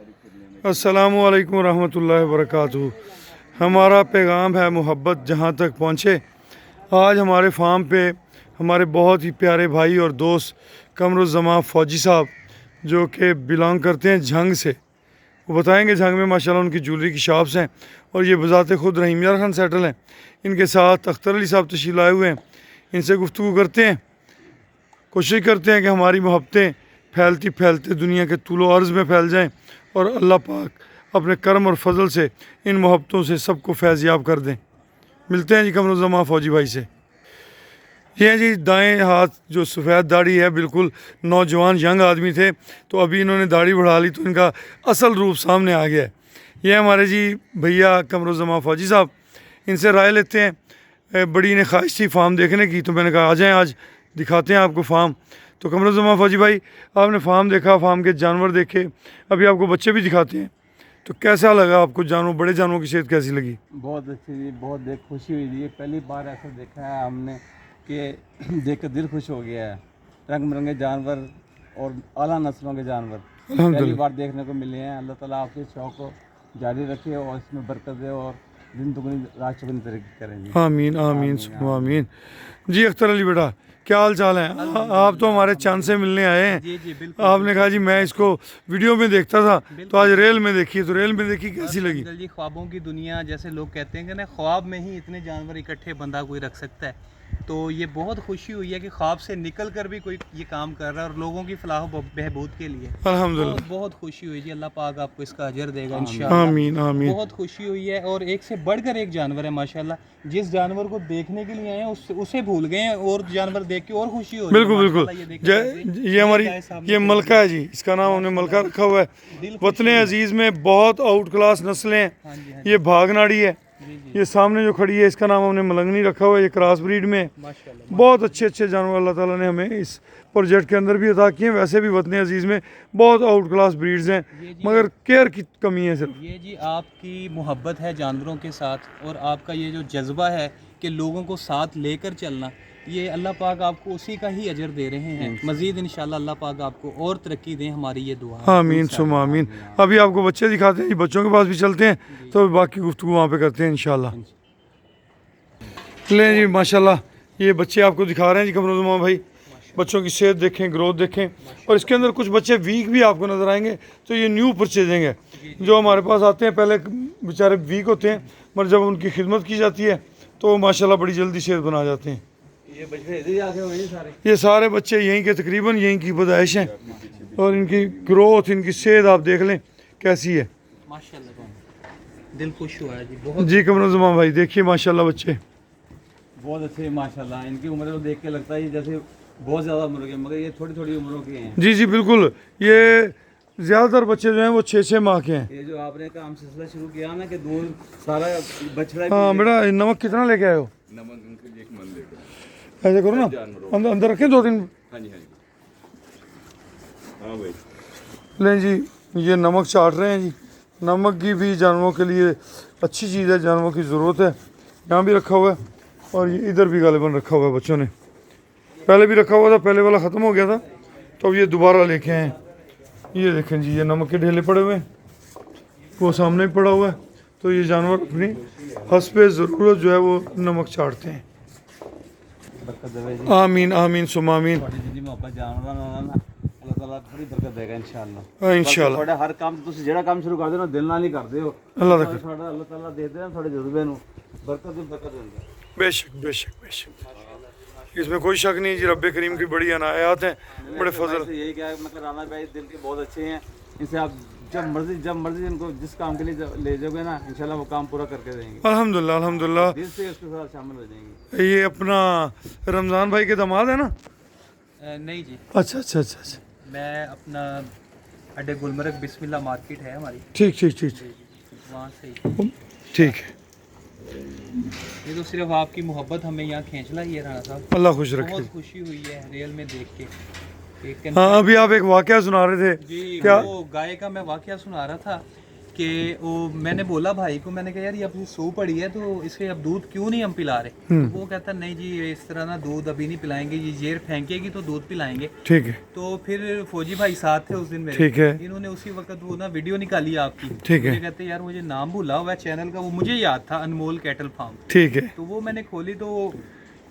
अस्सलामु अलैकुम रहमतुल्लाहि व बरकातुहू। हमारा पैगाम है मोहब्बत जहाँ तक पहुँचे। आज हमारे फार्म पे हमारे बहुत ही प्यारे भाई और दोस्त कमरुज़्ज़मा फ़ौजी साहब जो कि बिलोंग करते हैं झंग से, वो बताएंगे झंग में माशाल्लाह उनकी ज्वेलरी की शॉप्स हैं और ये बज़ाते खुद रहीम यार खान सेटल हैं। इनके साथ अख्तर अली साहब तशरीफ़ लाए हुए हैं, इनसे गुफ्तगू करते हैं, कोशिश करते हैं कि हमारी मोहब्बतें फैलती फैलते दुनिया के तूलो अर्ज़ में फैल जाएं और अल्लाह पाक अपने करम और फजल से इन मोहब्बतों से सबको फैज़याब कर दें। मिलते हैं जी कमरुज़्ज़मा फ़ौजी भाई से। ये हैं जी दाएं हाथ जो सफ़ेद दाढ़ी है, बिल्कुल नौजवान यंग आदमी थे, तो अभी इन्होंने दाढ़ी बढ़ा ली तो इनका असल रूप सामने आ गया है। ये हमारे जी भैया कमरुज़्ज़मा फ़ौजी साहब, इनसे राय लेते हैं। बड़ी ने ख्वाहिश थी फार्म देखने की, तो मैंने कहा आ जाएँ आज दिखाते हैं आपको फार्म। तो कमरुज़्ज़मा फ़ौजी भाई, आपने फार्म देखा, फार्म के जानवर देखे, अभी आपको बच्चे भी दिखाते हैं, तो कैसा लगा आपको? जानवर, बड़े जानवरों की सेहत कैसी लगी? बहुत अच्छी जी, बहुत देख खुशी हुई जी। पहली बार ऐसा देखा है हमने कि देख कर दिल खुश हो गया है। रंग बिरंगे जानवर और आला नस्लों के जानवर पहली अल्हम्दुलिल्लाह। बार देखने को मिले हैं। अल्लाह ताला आपके शौक़ को जारी रखे और इसमें बरकत दे और दिन दुगनी रात चौगुनी तरक्की करें जी। आमीन आमीन सुनो आमीन। जी अख्तर अली बेटा, क्या हाल चाल है? आप तो हमारे चांद से मिलने आए हैं। जी जी बिल्कुल। आपने कहा जी मैं इसको वीडियो में देखता था, तो आज रेल में देखी, तो रेल में देखी कैसी लगी? जी ख्वाबों की दुनिया, जैसे लोग कहते हैं कि ना ख्वाब में ही इतने जानवर इकट्ठे बंदा कोई रख सकता है, तो ये बहुत खुशी हुई है कि ख्वाब से निकल कर भी कोई ये काम कर रहा है और लोगों की फलाह बहबूद के लिए। अल्हम्दुलिल्लाह। बहुत खुशी हुई जी। अल्लाह पाक आपको इसका अजर देगा इंशाअल्लाह। आमीन आमीन। बहुत खुशी हुई है और एक से बढ़कर एक जानवर है माशाल्लाह। जिस जानवर को देखने के लिए आए हैं उसे भूल गए हैं और जानवर देख के और खुशी हो रही है बिल्कुल बिल्कुल। माशाल्लाह। ये देखें ये हमारी ये मलका है जी, इसका नाम हमने मलका रखा हुआ है। वतन अजीज़ में बहुत आउट क्लास नस्लें हैं। हाँ जी, हाँ ये भागनाड़ी है, जी जी ये सामने जो खड़ी है इसका नाम हमने मलंगनी रखा हुआ है, ये क्रॉस ब्रीड में है। माशाल्लाह। बहुत अच्छे अच्छे जानवर अल्लाह ताला ने हमें इस प्रोजेक्ट के अंदर भी अता किए हैं। वैसे भी वतन अजीज़ में बहुत आउट क्लास ब्रीड्स हैं, मगर केयर की कमी है सिर्फ। ये जी आपकी मोहब्बत है जानवरों के साथ और आपका ये जो जज्बा है कि लोगों को साथ लेकर चलना, ये अल्लाह पाक आपको उसी का ही अजर दे रहे हैं। मज़ीद इंशाल्लाह अल्लाह पाक आपको और तरक्की दें, हमारी ये दुआ है। आमीन सुम आमीन। अभी आपको बच्चे दिखाते हैं जी, बच्चों के पास भी चलते हैं, तो बाकी गुफ्तगू वहाँ पे करते हैं इंशाल्लाह। लें जी माशाल्लाह, ये बच्चे आपको दिखा रहे हैं जी कमरुज़्ज़मा भाई। बच्चों की सेहत देखें, ग्रोथ देखें, और इसके अंदर कुछ बच्चे वीक भी आपको नज़र आएंगे, तो ये न्यू परचेजिंग है। जो हमारे पास आते हैं पहले बेचारे वीक होते हैं, मगर जब उनकी खिदमत की जाती है तो वो माशाल्लाह बड़ी जल्दी सेहत बना जाते हैं। ये बच्चे इधर ही आके हुए सारे। ये सारे बच्चे यहीं के तकरीबन यहीं की पैदाइश हैं, और इनकी ग्रोथ, इनकी सेहत आप देख लें कैसी है। माशाल्लाह दिल खुश हुआ है जी बहुत। जी कमरुज़्ज़मा भाई देखिए माशाल्लाह बच्चे बहुत अच्छे माशाल्लाह। इनकी उम्र को देख के लगता है जैसे बहुत ज़्यादा उम्र के, मगर ये थोड़ी थोड़ी उम्रों के हैं। जी जी बिल्कुल। ये ज़्यादातर बच्चे जो हैं वो 6-6 माह के हैं। ये जो आपने काम सिलसिला शुरू किया ना कि दूध सारा बछड़ा भी हाँ बेटा, नमक कितना लेके आए हो? नमक उनके लिए एक मन लेकर। ऐसे करो ना, अंदर अंदर रखें 2-3। हाँ जी हाँ जी हाँ भाई। लें जी, ये नमक चाट रहे हैं जी। नमक की भी जानवरों के लिए अच्छी चीज़ है, जानवरों की ज़रूरत है। यहाँ भी रखा हुआ है और ये इधर भी गालिबन रखा हुआ है बच्चों ने। पहले भी रखा हुआ था, पहले वाला ख़त्म हो गया था, तो अब ये दोबारा लेके आए हैं। ये देखें जी, ये नमक के ढेले पड़े हुए हैं, वो सामने भी पड़ा हुआ है। तो ये जानवर अपनी हस्बे ज़रूरत जो है वो नमक चाटते हैं। बरकत देवे जी। आमीन आमीन सुम आमीन। ਤੁਹਾਡੀ ਜਿੰਨੀ ਮੁਹੱਬਤ ਜਾਣਦਾ ਨਾ ਅੱਲਾਹ ਤਾਲਾ ਥੋੜੀ ਬਰਕਤ ਦੇਗਾ इंशाअल्लाह। इंशाअल्लाह ਤੁਹਾਡਾ ਹਰ ਕੰਮ ਤੁਸੀਂ ਜਿਹੜਾ ਕੰਮ ਸ਼ੁਰੂ ਕਰਦੇ ਹੋ ਨਾ ਦਿਲ ਨਾਲ ਹੀ ਕਰਦੇ ਹੋ। अल्लाह तक। ਤੁਹਾਡਾ ਅੱਲਾਹ ਤਾਲਾ ਦੇ ਦੇਣਾ ਤੁਹਾਡੇ ਜਜ਼ਬੇ ਨੂੰ ਬਰਕਤ ਦੀ ਬਰਕਤ ਦਿੰਦਾ। बेशक बेशक बेशक, इसमें कोई शक नहीं जी। रब्बे करीम की बड़ी अनायात हैं, बड़े फजल। से यही क्या है, मतलब राना भाई दिल के बहुत अच्छे हैं। इनसे आप जब मर्जी इनको जिस काम के लिए ले जाओगे ना इंशाल्लाह वो काम पूरा करके देंगे। अल्हम्दुलिल्लाह अल्हम्दुलिल्लाह। दिल से उसके साथ शामिल हो जाएंगे। ये अपना रमज़ान भाई के दामाद है ना? नहीं जी, अच्छा अच्छा अच्छा अच्छा, मैं अपना अड्डे गुलमर्ग बिस्मिल्लाह मार्केट है हमारी, ठीक ठीक ठीक वहाँ से ही। ठीक है। ये तो सिर्फ आपकी मोहब्बत हमें यहाँ खींच लाई है राणा साहब। अल्लाह खुश रखे। बहुत खुशी हुई है रियल में देख के। हाँ अभी आप एक वाकया सुना रहे थे जी क्या? वो गाय का मैं वाकया सुना रहा था कि वो मैंने बोला भाई को, मैंने कहा यार ये अपनी सू पड़ी है तो इसे अब दूध क्यों नहीं हम पिला रहे। तो वो कहता नहीं जी ये इस तरह ना दूध अभी नहीं पिलाएंगे, ये जेर फेंकेगी तो दूध पिलाएंगे। ठीक है। तो फिर फौजी भाई साथ थे उस दिन मेरे, ठीक है। इन्होंने उसी वक्त वो ना वीडियो निकाली आपकी। ठीक है। मुझे कहते यार मुझे नाम भूला हुआ है चैनल का, वो मुझे याद था, अनमोल कैटल फार्म। ठीक है। तो वो मैंने खोली तो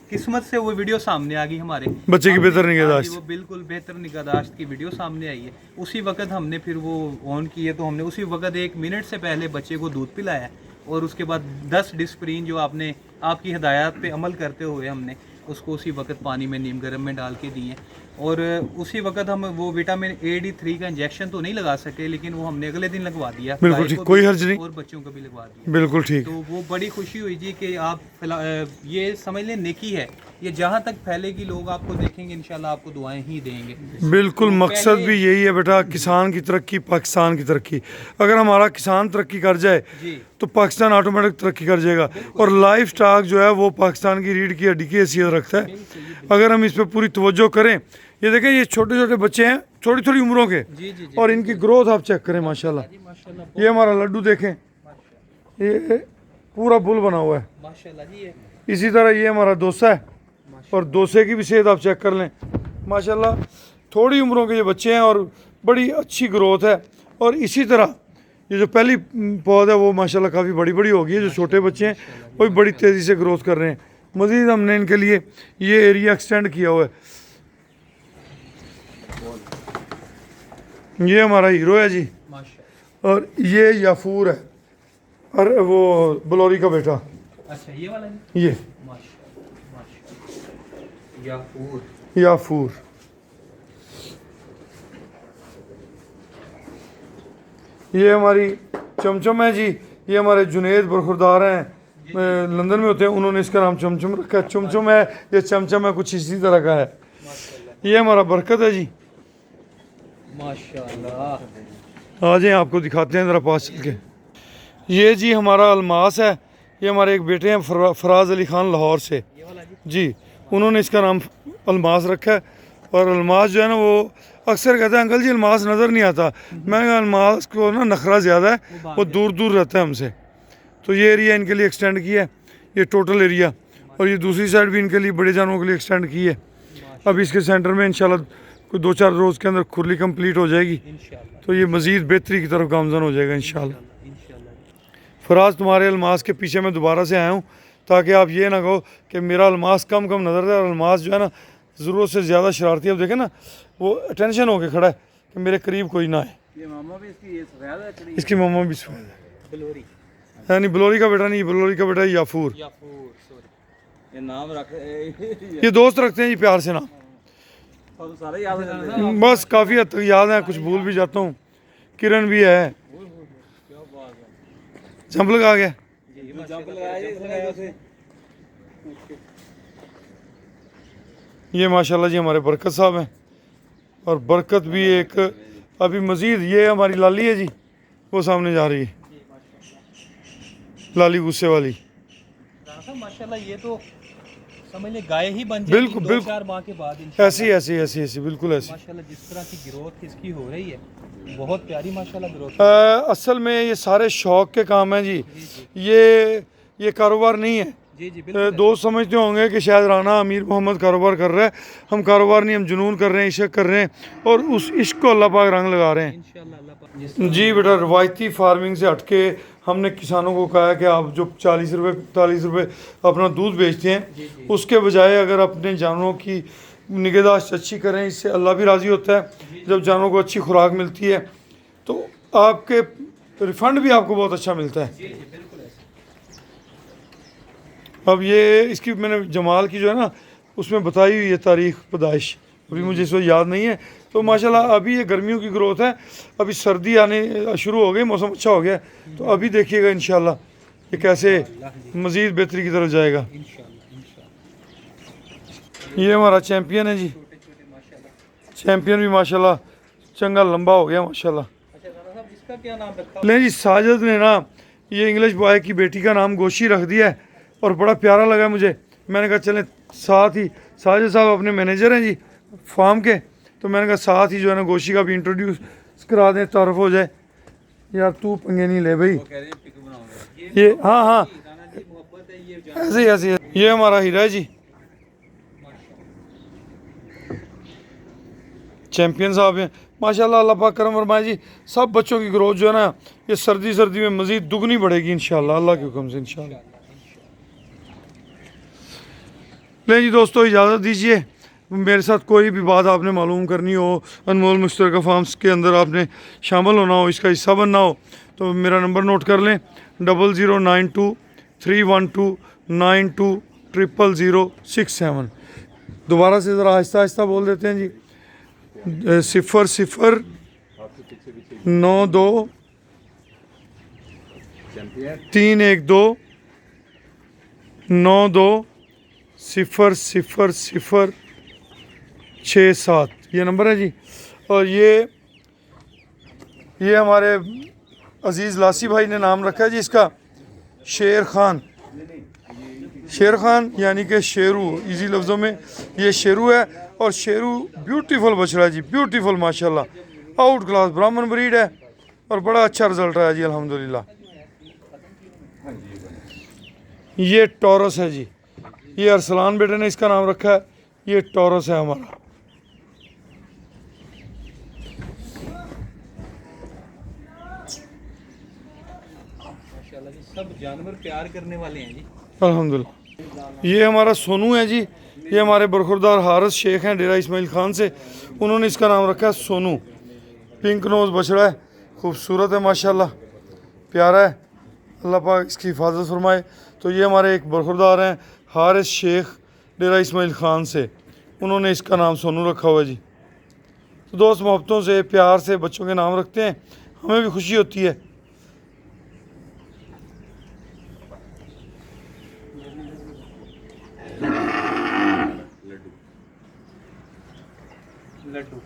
किस्मत से वो वीडियो सामने आ गई हमारे बच्चे की बेहतर हाँ जी, निगहदाश्त। वो बिल्कुल बेहतर निगहदाश्त की वीडियो सामने आई है। उसी वक्त हमने फिर वो ऑन की है, तो हमने उसी वक्त 1 मिनट से पहले बच्चे को दूध पिलाया है। और उसके बाद 10 डिस्प्रीन जो आपने आपकी हिदायत पे अमल करते हुए हमने उसको उसी वक्त पानी में नीम गर्म में डाल के दिए। और उसी वक्त हम वो विटामिन AD3 का इंजेक्शन तो नहीं लगा सके, लेकिन वो हमने अगले दिन लगवा दिया। बिल्कुल गाय ठीक, को कोई भी हर्ज नहीं। और बच्चों को भी लगवा दिया। बिल्कुल ठीक। तो वो बड़ी खुशी हुई जी कि आप ये समझ लें नेकी है, ये जहाँ तक फैलेगी लोग आपको देखेंगे, इंशाल्लाह आपको दुआएं ही देंगे। बिल्कुल तो मकसद पहले- भी यही है बेटा, किसान की तरक्की, पाकिस्तान की तरक्की। अगर हमारा किसान तरक्की कर जाए जी तो पाकिस्तान ऑटोमेटिक तरक्की कर जाएगा। और लाइफ स्टॉक जो है वो पाकिस्तान की रीढ़ की हड्डी की हैसियत रखता है। अगर हम इस पर पूरी तवज्जो करें, ये देखें ये छोटे छोटे बच्चे हैं, थोड़ी थोड़ी उम्रों के, जी जी जी और इनकी ग्रोथ आप चेक करें माशाल्लाह। जी माशाल्लाह ये हमारा लड्डू देखें, ये पूरा बुल बना हुआ है। माशाल्लाह जी ये इसी तरह ये हमारा डोसा है, और डोसे की भी सेहत आप चेक कर लें माशाल्लाह। थोड़ी उम्रों के ये बच्चे हैं और बड़ी अच्छी ग्रोथ है। और इसी तरह ये जो पहली पौध है वो माशाल्लाह काफ़ी बड़ी बड़ी हो गई है। जो छोटे बच्चे हैं वो भी बड़ी तेज़ी से ग्रोथ कर रहे हैं। मज़ीद हमने इनके लिए ये एरिया एक्सटेंड किया हुआ है। ये हमारा हीरो है जी, माशाल्लाह। और ये याफूर है, और वो बलौरी का बेटा अच्छा ये वाला जी ये माशाल्लाह माशाल्लाह याफूर। याफूर। ये हमारी चमचम है जी, ये हमारे जुनेद बरखुरदार हैं, लंदन में होते हैं, उन्होंने इसका नाम चमचम रखा है। चमचम है ये चमचम है, कुछ इसी तरह का है। माशाल्लाह ये हमारा बरकत है जी। माशाल्लाह। आ जाएं आपको दिखाते हैं ज़रा पास चल के। ये जी हमारा अलमास है, ये हमारे एक बेटे हैं फराज अली खान लाहौर से ये वाला जी जी, उन्होंने इसका नाम अलमास रखा है। और अलमास जो है ना वो अक्सर कहते हैं अंकल जी अलमास नज़र नहीं आता। मैंने कहा अलमास को ना नखरा ज़्यादा है, वो दूर दूर रहता है हमसे। तो ये एरिया इनके लिए एक्सटेंड किया है, ये टोटल एरिया। और ये दूसरी साइड भी इनके लिए बड़े जानवरों के लिए एक्सटेंड की है। अब इसके सेंटर में इंशाल्लाह कोई 2-4 रोज़ के अंदर खुरली कंप्लीट हो जाएगी, इंशाल्लाह तो ये मज़ीद बेहतरी की तरफ गामजन हो जाएगा इंशाल्लाह। इंशाल्लाह। फराज तुम्हारे अलमास के पीछे मैं दोबारा से आया हूँ ताकि आप ये ना कहो कि मेरा अलमास कम कम नज़र है। और अलमास जो है ना ज़रूरत से ज़्यादा शरारती, अब देखें ना वो अटेंशन होके खड़ा है कि मेरे करीब कोई ना आए। ये मामा भी इसकी ये सफेद है। इसकी मम्मा भी सफेद है, बलोरी यानी बलोरी का बेटा नहीं, बलोरी का बेटा है याफूर। याफूर सॉरी। ये नाम रख ये दोस्त रखते हैं जी प्यार से नाम, तो सारे याद हो जाते हैं। बस काफ़ी हद तक याद है, कुछ भूल भी जाता हूँ। किरण भी है, क्या बात है। जंप लगा गया। जी जंप लगाया इसने उसे। ये माशाल्लाह जी हमारे बरकत साहब हैं, और बरकत भी एक अभी मज़ीद, ये हमारी लाली है जी, वो सामने जा रही है, लाली गुस्से वाली। राणा साहब माशाल्लाह ये तो समझ ले गाय ही बन बिल्कुल, जाएगी बिल्कुल। 2-4 माह के बाद इंशाल्लाह। ऐसी ऐसी ऐसी ऐसी बिल्कुल ऐसी। माशाल्लाह जिस तरह की ग्रोथ इसकी हो रही है बहुत प्यारी माशाल्लाह ग्रोथ। असल में ये सारे शौक के काम हैं जी, ये कारोबार नहीं है। जी जी बिल्कुल दोस्त समझते होंगे कि शायद राना अमीर मोहम्मद कारोबार कर रहा है। हम कारोबार नहीं, हम जुनून कर रहे हैं, इश्क कर रहे हैं, और उस इश्क को अल्लाह पाक रंग लगा रहे हैं। इंशाल्लाह अल्लाह पाक जी बेटा, रवायती फार्मिंग से हटके हमने किसानों को कहा है कि आप जो 40 रुपये 45 रुपये अपना दूध बेचते हैं, उसके बजाय अगर अपने जानवरों की निगहदाश्त अच्छी करें, इससे अल्लाह भी राज़ी होता है। जब जानवरों को अच्छी खुराक मिलती है तो आपके रिफ़ंड भी आपको बहुत अच्छा मिलता है। अब ये इसकी मैंने जमाल की जो है ना उसमें बताई हुई है तारीख़ पैदाइश, अभी मुझे इस वक्त याद नहीं है। तो माशाल्लाह अभी ये गर्मियों की ग्रोथ है, अभी सर्दी आने शुरू हो गई, मौसम अच्छा हो गया, तो अभी देखिएगा इंशाल्लाह ये कैसे मज़ीद बेहतरी की तरफ जाएगा। ये हमारा चैम्पियन है जी, चैम्पियन भी माशाल्लाह चंगा लंबा हो गया माशाल्लाह। अच्छा राणा साहब इसका क्या नाम रखा? नहीं जी, साजिद ने ना ये इंग्लिश बॉय की बेटी का नाम गोशी रख दिया है, और बड़ा प्यारा लगा मुझे। मैंने कहा चलें साथ ही, साजिद साहब अपने मैनेजर हैं जी फार्म के, तो मैंने कहा साथ ही जो है ना गोशी का भी इंट्रोड्यूस करा दें, तारुफ हो जाए। यार तू पंगे नहीं ले भाई। कह रहे हैं पिक बनाओगे। ये हाँ हाँ राना जी मोहब्बत है ये ऐसे ही ऐसे ही। ये हमारा हीरा है जी, चैंपियन साहब हैं माशाल्लाह। अल्लाह पाक करम फरमाए जी। सब बच्चों की ग्रोथ जो है ना ये सर्दी में मज़ीद दुगनी बढ़ेगी इंशाल्लाह, अल्लाह के हुक्म से इंशाल्लाह। लें जी दोस्तों, इजाज़त दीजिए। मेरे साथ कोई भी बात आपने मालूम करनी हो, अनमोल मुश्तरका फार्म्स के अंदर आपने शामिल होना हो, इसका हिस्सा बनना हो, तो मेरा नंबर नोट कर लें 00923129200067। दोबारा से ज़रा आहिस्ता आहिस्ता बोल देते हैं जी। 0032 312 92 000067 ये नंबर है जी। और ये हमारे अजीज़ लासी भाई ने नाम रखा है जी इसका, शेर खान। शेर खान यानी कि शेरू, इजी लफ्ज़ों में ये शेरू है। और शेरू ब्यूटीफुल बछड़ा है जी, ब्यूटीफुल माशाल्लाह, आउट क्लास ब्राह्मण ब्रीड है और बड़ा अच्छा रिजल्ट रहा है जी अल्हम्दुलिल्लाह। ये टॉरस है जी, ये अरसलान बेटे ने इसका नाम रखा है, ये टॉरस है हमारा। माशाल्लाह जी, सब जानवर प्यार करने वाले हैं जी। अल्हम्दुलिल्लाह। ये हमारा सोनू है जी, ये हमारे बरखुरदार हारिस शेख हैं डेरा इस्माइल खान से, उन्होंने इसका नाम रखा है सोनू। पिंक नोज बछड़ा है, खूबसूरत है माशाल्लाह, प्यारा है, अल्लाह पाक इसकी हिफाजत फरमाए। तो ये हमारे एक बरखुरदार हैं हारिस शेख डेरा इस्माइल खान से, उन्होंने इसका नाम सोनू रखा हुआ है जी। तो दोस्त मोहब्बतों से प्यार से बच्चों के नाम रखते हैं, हमें भी खुशी होती है। लड्डू